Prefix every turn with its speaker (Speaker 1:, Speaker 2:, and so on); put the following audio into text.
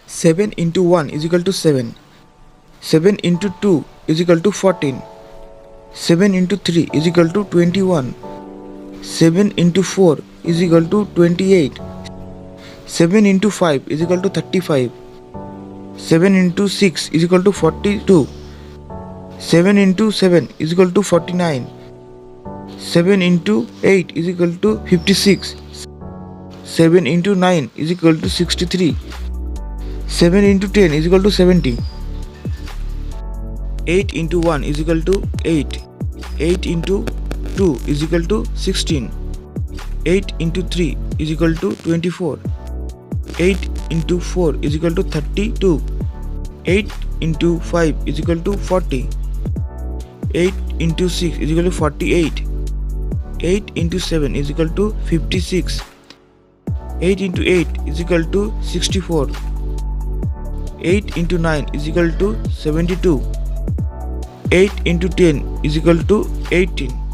Speaker 1: Seven into 1 is equal to 7. 7 into 2 is equal to 14. 7 into 3 is equal to 21. 7 into 4 is equal to 28. 7 into 5 is equal to 35. 7 into 6 is equal to 42. 7 into 7 is equal to 49. 7 into 8 is equal to 56. 7 into 9 is equal to 63. 7 into 10 is equal to 70. 8 into 1 is equal to 8. 8 into 2 is equal to 16. 8 into 3 is equal to 24. 8 into 4 is equal to 32. 8 into 5 is equal to 40. 8 into 6 is equal to 48. 8 into 7 is equal to 56. 8 into 8 is equal to 64. 8 into 9 is equal to 72. 8 into 10 is equal to 18.